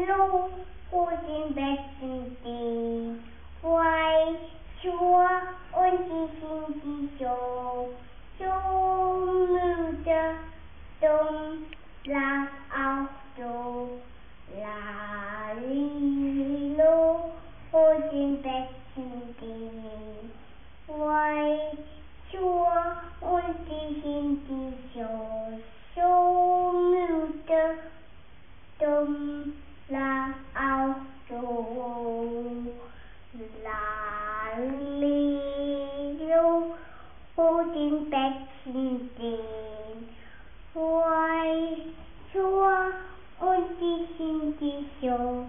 Lô cô tin bẹt tin tì Hoài chúa ôn chi xin chi chô Chô mưu tơ Tông lạc ao chô Là li lô cô tin bẹt tin tì Hoài chúa ôn chi xin chi chô Chô mưu tơ Tông lạc ao chô Là li lô cô tin bẹt tin tì Hoài chúa ôn chi xin chi chô